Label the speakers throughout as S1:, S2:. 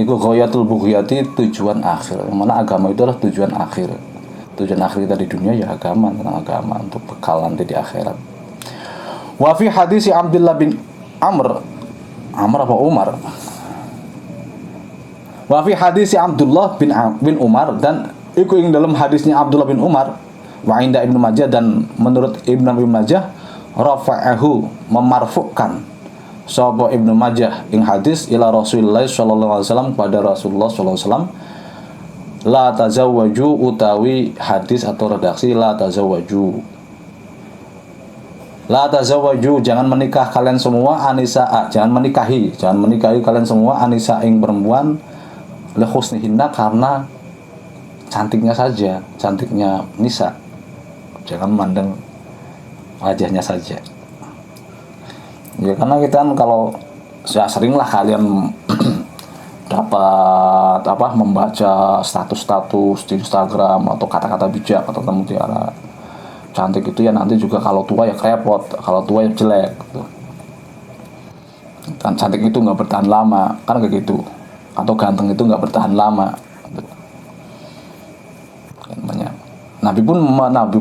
S1: Iku ghayatul bughyati, tujuan akhir. Mana agama itu adalah tujuan akhir. Tujuan akhir kita di dunia ya agama, tentang agama untuk bekal nanti di akhirat. Wa fi hadis Abdullah bin Amr apa Umar? Wa fi hadis Abdullah bin Umar, dan iku ing dalam hadisnya Abdullah bin Umar, wa inda Ibnu Majah, dan menurut Ibnu Majah, rafa'ahu, memarfu'kan sapa Ibnu Majah ing hadis ila Rasulullah sallallahu alaihi wasallam, pada Rasulullah sallallahu alaihi wasallam, la tazawwaju, utawi hadis atau redaksi la tazawwaju, la tazawwaju, jangan menikah kalian semua, anisaa, jangan menikahi kalian semua, anisa ing perempuan, li husnihinna, karena cantiknya saja, cantiknya nisa, jangan mandang wajahnya saja. Ya karena kita kan kalau ya seringlah kalian dapat membaca status-status di Instagram atau kata-kata bijak atau mutiara, cantik itu ya nanti juga kalau tua ya krepot, kalau tua ya jelek gitu. Dan cantik itu nggak bertahan lama kan kayak gitu, atau ganteng itu nggak bertahan lama gitu. Nabi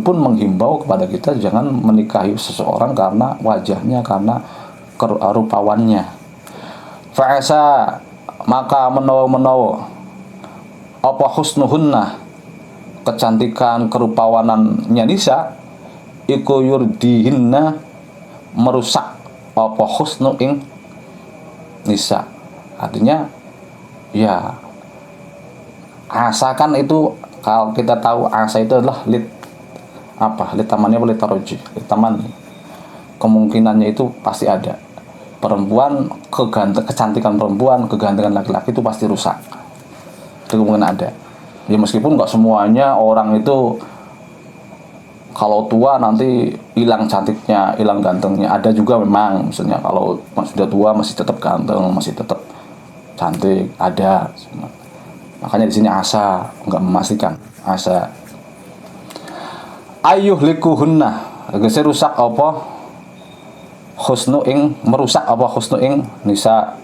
S1: pun menghimbau kepada kita jangan menikahi seseorang karena wajahnya, karena rupawannya. Fa'asa, maka menawa apa husnuhunna, kecantikan kerupawanannya nisa, iku yurdihinna, merusak apa husnu ing nisa. Artinya ya asa kan itu, kalau kita tahu asa itu adalah litamannya boleh taroji, litaman, kemungkinannya itu pasti ada. Perempuan, kecantikan perempuan, kegantengan laki-laki itu pasti rusak, itu kemungkinan ada. Ya meskipun nggak semuanya orang itu kalau tua nanti hilang cantiknya, hilang gantengnya, ada juga memang, misalnya kalau sudah tua masih tetap ganteng, masih tetap cantik, ada. Makanya di sini asa, nggak memastikan, asa. Ayuh likuhunna, tegese rusak apa husnu ing, merusak apa husnu ing nisa.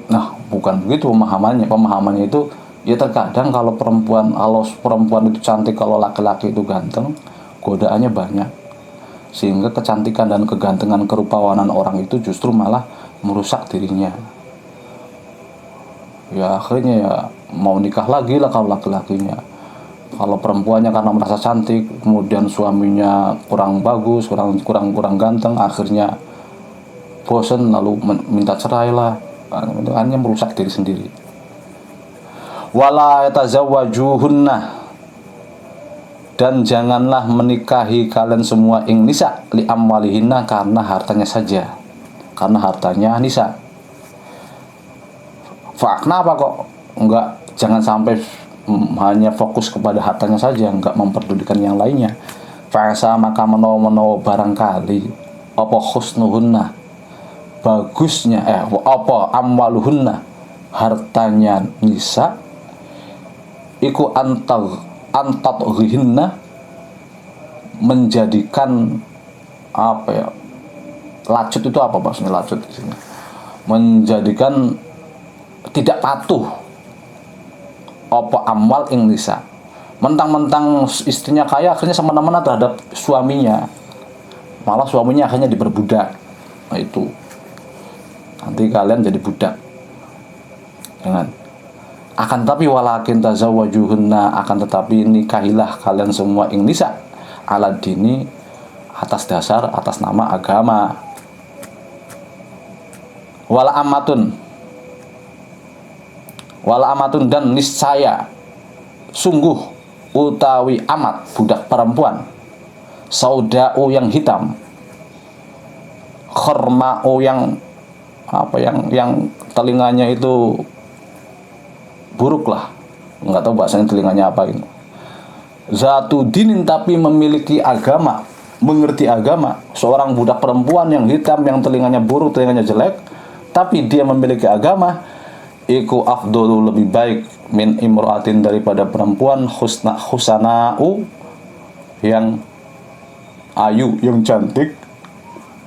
S1: Nah, bukan begitu pemahamannya. Pemahamannya itu ya terkadang kalau perempuan itu cantik, kalau laki-laki itu ganteng, godaannya banyak. Sehingga kecantikan dan kegantengan kerupawanan orang itu justru malah merusak dirinya. Ya akhirnya ya mau nikah lagi lah kalau laki-lakinya. Kalau perempuannya karena merasa cantik, kemudian suaminya kurang bagus, kurang ganteng, akhirnya bosen lalu minta cerai lah. Itu hanya merusak diri sendiri. Wala yatazawwajuhunna, dan janganlah menikahi kalian semua ing nisa li amwalihinna, karena hartanya saja, karena hartanya nisa. Kenapa kok enggak, jangan sampai hanya fokus kepada hartanya saja, enggak memperdulikan yang lainnya. Fa'asa, maka menawa barangkali apa husnuhunna, bagusnya apa amwaluhunna, hartanya nisa, iku antadghihinna, menjadikan apa ya, lacut itu apa maksudnya lacut di sini? Menjadikan tidak patuh apa amwal ing nisa, mentang-mentang istrinya kaya akhirnya semena-mena terhadap suaminya, malah suaminya akhirnya diperbudak. Nah itu nanti kalian jadi budak. Jangan. Akan tetapi walakin tazawwajuhunna, akan tetapi nikahilah kalian semua ing nisa ala dini, atas dasar, atas nama agama. Wala amatun, dan niscaya sungguh utawi amat, budak perempuan, sauda'u yang hitam, khorma'u yang telinganya itu buruk lah, nggak tahu bahasanya telinganya apa gitu. Zatu dinin, tapi memiliki agama, mengerti agama. Seorang budak perempuan yang hitam, yang telinganya buruk, telinganya jelek, tapi dia memiliki agama, iku afdolu, lebih baik, min imro'atin, daripada perempuan husana'u, yang ayu, yang cantik,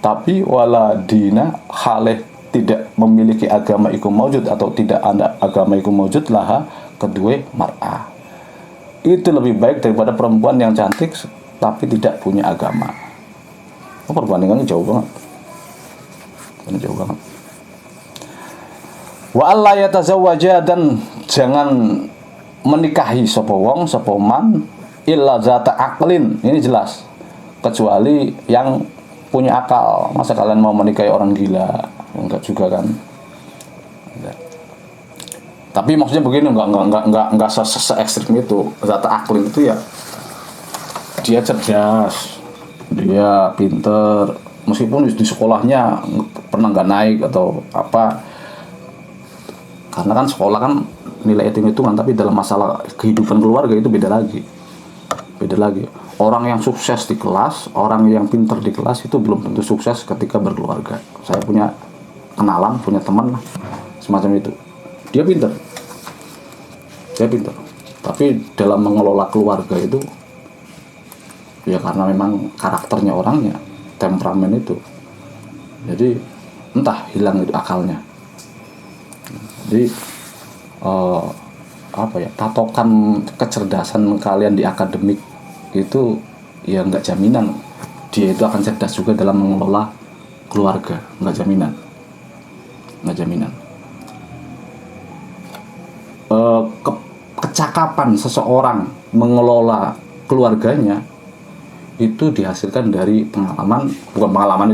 S1: tapi wala dina halih tidak memiliki agama iku maujud atau tidak ada agama iku maujud laha kedua mar'ah. Itu lebih baik daripada perempuan yang cantik tapi tidak punya agama. Perbandingannya jauh banget. Jauh banget. Wa alla yatazawwaja, dan jangan menikahi sapa wong sapa man illa zata aqlin. Ini jelas. Kecuali yang punya akal. Masa kalian mau menikahi orang gila? Enggak juga kan. Enggak. Tapi maksudnya begini, enggak se ekstrim itu. Zata aqlin itu ya dia cerdas, dia pinter, meskipun di sekolahnya pernah nggak naik atau apa, karena kan sekolah kan nilai hitung-hitungan, tapi dalam masalah kehidupan keluarga itu beda lagi. Orang yang sukses di kelas, orang yang pinter di kelas itu belum tentu sukses ketika berkeluarga. Saya punya kenalan, punya teman semacam itu, dia pinter, tapi dalam mengelola keluarga itu ya karena memang karakternya orangnya, temperamen itu, jadi entah hilang itu akalnya. Jadi patokan kecerdasan kalian di akademik itu ya nggak jaminan dia itu akan cerdas juga dalam mengelola keluarga, nggak jaminan. Kecakapan seseorang mengelola keluarganya itu dihasilkan dari pengalaman.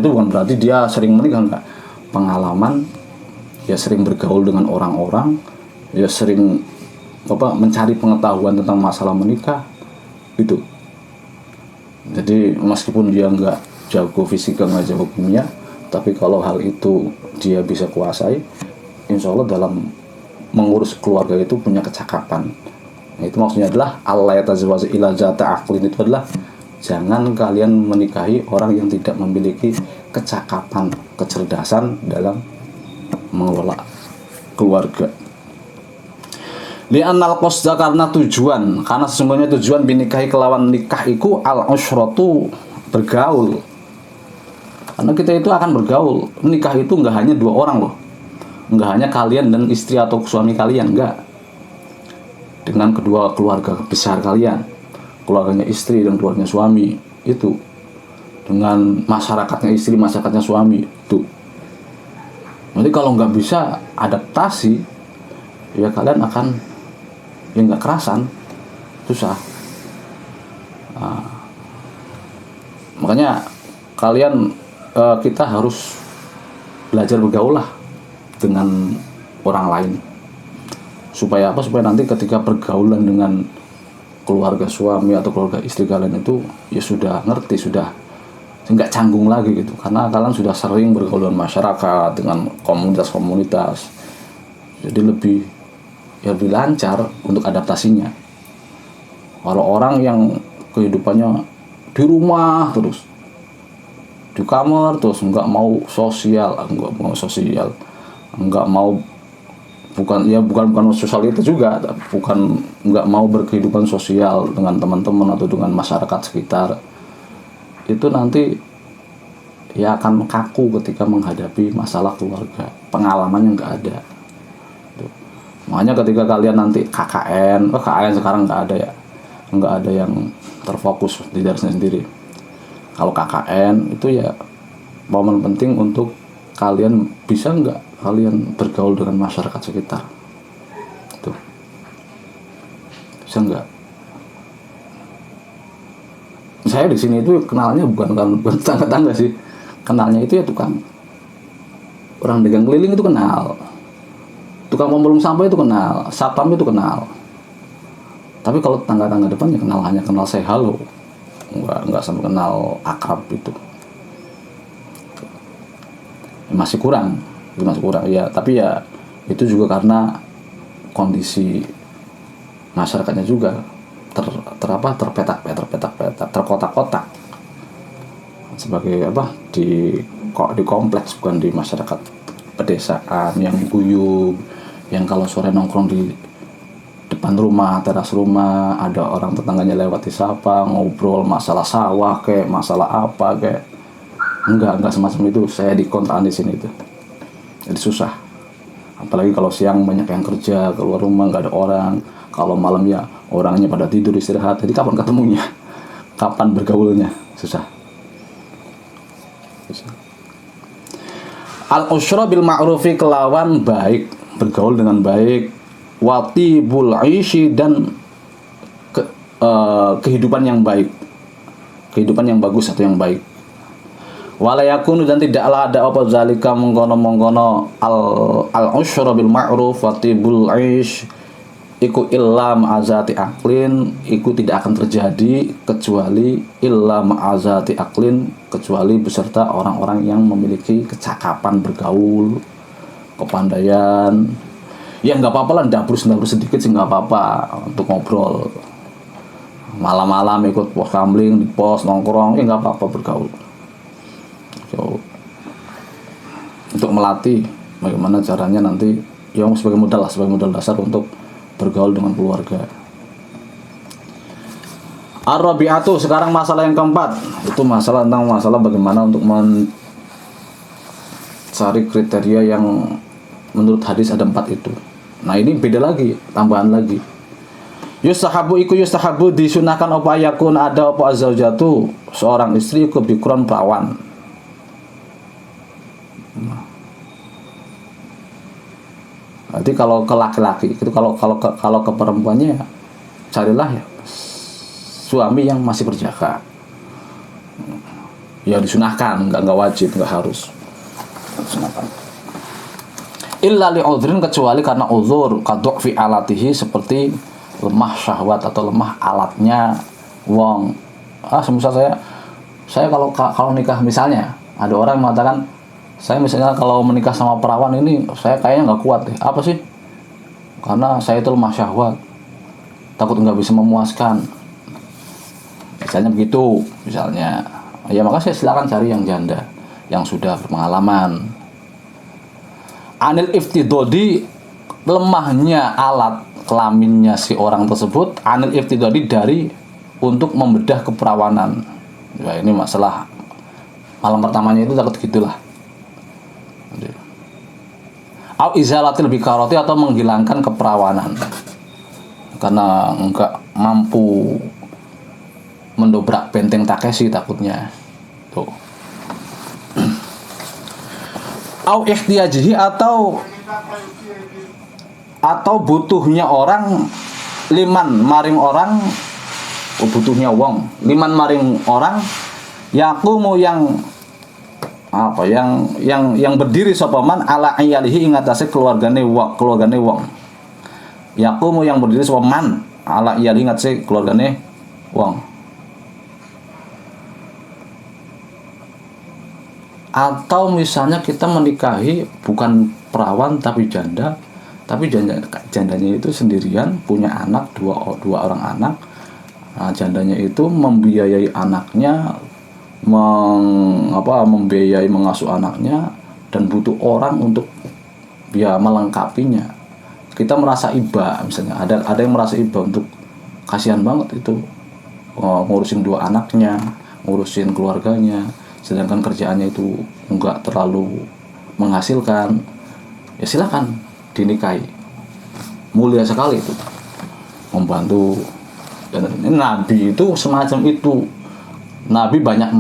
S1: Bukan berarti dia sering menikah, enggak. Pengalaman, ya sering bergaul dengan orang-orang, ya sering mencari pengetahuan tentang masalah menikah itu. Jadi meskipun dia enggak jago fisika, enggak jago kimia, tapi kalau hal itu dia bisa kuasai, insya Allah dalam mengurus keluarga itu punya kecakapan. Nah, itu maksudnya adalah Allah yatazawwaju ila zata aqlin, itu adalah jangan kalian menikahi orang yang tidak memiliki kecakapan, kecerdasan dalam mengelola keluarga. Li'annal qasda, karena sesungguhnya tujuan binikahi kelawan nikah iku al-usratu, bergaul. Karena kita itu akan bergaul. Nikah itu enggak hanya dua orang loh. Enggak hanya kalian dan istri atau suami kalian, enggak. Dengan kedua keluarga besar kalian, keluarganya istri dan keluarganya suami itu, dengan masyarakatnya istri, masyarakatnya suami itu. Nanti kalau nggak bisa adaptasi, ya kalian akan nggak kerasan, susah. Nah, makanya kalian kita harus belajar bergaul lah dengan orang lain, supaya nanti ketika pergaulan dengan keluarga suami atau keluarga istri kalian itu ya sudah ngerti, sudah nggak canggung lagi gitu, karena kalian sudah sering bergaul dengan masyarakat, dengan komunitas, jadi lebih lancar untuk adaptasinya. Kalau orang yang kehidupannya di rumah terus, di kamar terus, nggak mau sosial, bukan sosial itu juga, bukan nggak mau berkehidupan sosial dengan teman-teman atau dengan masyarakat sekitar, itu nanti ya akan kaku ketika menghadapi masalah keluarga, pengalamannya nggak ada. Makanya ketika kalian nanti KKN sekarang nggak ada yang terfokus di dirinya sendiri. Kalau KKN itu ya momen penting untuk kalian bisa nggak kalian bergaul dengan masyarakat sekitar, tuh bisa nggak? Saya di sini itu kenalnya bukan tetangga sih, kenalnya itu ya tukang orang dagang keliling itu kenal, tukang pemulung sampah itu kenal, satpam itu kenal. Tapi kalau tetangga depan ya hanya kenal say halo, nggak sampai kenal akrab itu. Masih kurang ya, tapi ya itu juga karena kondisi masyarakatnya juga terpetak-petak, terkotak-kotak sebagai di kompleks, bukan di masyarakat pedesaan yang guyup, yang kalau sore nongkrong di depan rumah, teras rumah, ada orang tetangganya lewat disapa, ngobrol masalah sawah kayak masalah apa kayak. Enggak semacam itu. Saya di kontrakan di sini itu. Jadi susah. Apalagi kalau siang banyak yang kerja, keluar rumah nggak ada orang. Kalau malam ya orangnya pada tidur istirahat. Jadi kapan ketemunya? Kapan bergaulnya? Susah. Al-usyra bil ma'rufi, kelawan baik, bergaul dengan baik, watibul aishi, dan kehidupan yang baik, kehidupan yang bagus atau yang baik. Wala yakunu, dan tidaklah ada apa zalika mengkono-mengkono al-usyra bil ma'ruf watibul aish iku illa ma'azati aklin, iku tidak akan terjadi kecuali illa ma'azati aklin, kecuali beserta orang-orang yang memiliki kecakapan bergaul, kepandaian. Ya nggak apa-apa lah, ndabrus sedikit sih nggak apa-apa untuk ngobrol. Malam-malam ikut pos kamling, di pos nongkrong, ya nggak apa-apa bergaul. So, untuk melatih bagaimana caranya nanti, ya sebagai modal dasar untuk bergaul dengan keluarga. Ar-rabi'atu, sekarang masalah yang keempat, itu masalah bagaimana untuk mencari kriteria yang menurut hadis ada 4 itu. Nah ini beda lagi, tambahan lagi. Yustahabu disunahkan apa yakun ada apa azzaujatu, seorang istri iku bikron perawan. Nanti kalau ke laki-laki itu, kalau ke perempuannya, carilah ya suami yang masih berjaka. Ya disunahkan, enggak wajib, enggak harus. Disunahkan. Illa li udhrin, kecuali karena uzur, kadhu'fi alatihi, seperti lemah syahwat atau lemah alatnya wong. Semisal saya kalau nikah, misalnya ada orang yang mengatakan, saya misalnya kalau menikah sama perawan ini saya kayaknya nggak kuat deh. Apa sih? Karena saya itu lemah syahwat, takut nggak bisa memuaskan. Misalnya begitu, misalnya. Ya maka saya silakan cari yang janda, yang sudah berpengalaman. Anil iftidodi, lemahnya alat kelaminnya si orang tersebut. Anil iftidodi, dari untuk membedah keperawanan. Ya ini masalah malam pertamanya itu takut gitulah. Au izalatil bikaroti, atau menghilangkan keperawanan karena enggak mampu mendobrak benteng Takeshi takutnya tuh. Au ihtiyajihi, atau butuhnya orang, liman maring orang, butuhnya wong, liman maring orang, yakumu yang berdiri sopaman ala iyalihi, ingatase keluargane wong. Yakumu, yang berdiri sopaman ala iyalihi, ingatase keluargane wong. Atau misalnya kita menikahi bukan perawan tapi janda, tapi jandanya itu sendirian, punya anak, dua orang anak. Nah, jandanya itu membiayai anaknya, membiayai mengasuh anaknya, dan butuh orang untuk ya melengkapinya. Kita merasa iba, misalnya ada yang merasa iba, untuk kasihan banget itu ngurusin 2 anaknya, ngurusin keluarganya, sedangkan kerjaannya itu enggak terlalu menghasilkan. Ya silakan dinikahi, mulia sekali itu, membantu. Dan Nabi itu semacam itu. Nabi banyak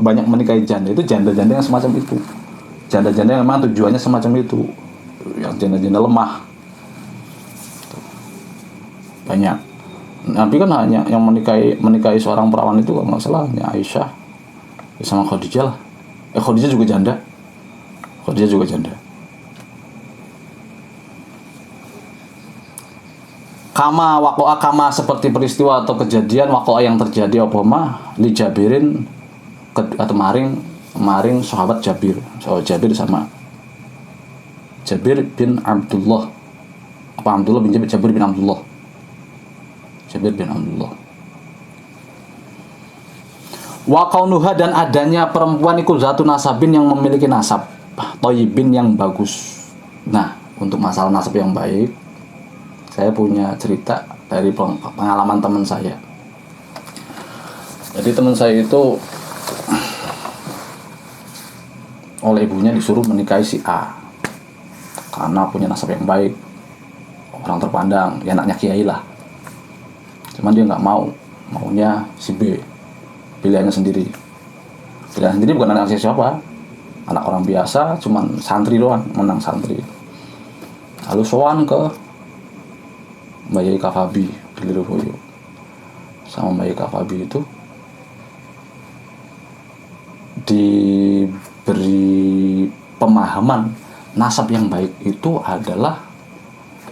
S1: banyak menikahi janda, itu janda-janda yang semacam itu. Janda-janda yang memang tujuannya semacam itu, yang janda-janda lemah. Banyak. Nabi kan hanya yang menikahi seorang perawan itu, kalau nggak salah hanya Aisyah sama Khadijah lah. Khadijah juga janda. Kama seperti peristiwa atau kejadian wakoa yang terjadi apa li Jabirin, atau maring sahabat Jabir. Jabir sama Jabir bin Abdullah, Abdullah bin Jabir bin Abdullah. Wa kaunuha, dan adanya perempuan iku zatu nasabin, yang memiliki nasab thayyibin, yang bagus. Nah, untuk masalah nasab yang baik, saya punya cerita dari pengalaman teman saya. Jadi teman saya itu oleh ibunya disuruh menikahi si A karena punya nasab yang baik, orang terpandang, ya anaknya kiai lah. Cuman dia nggak mau, maunya si B, pilihannya sendiri. Pilihan sendiri bukan anak siapa, anak orang biasa, cuman santri doang, menang santri. Lalu sowan ke Mbak Yai Kafabi di Lirboyo. Sama Mbak Yai Kafabi itu diberi pemahaman nasab yang baik itu adalah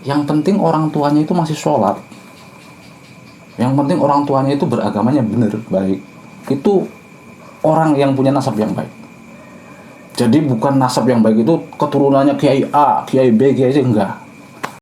S1: yang penting orang tuanya itu masih sholat, yang penting orang tuanya itu beragamanya benar baik, itu orang yang punya nasab yang baik. Jadi bukan nasab yang baik itu keturunannya Kiai A, Kiai B, Kiai C, enggak.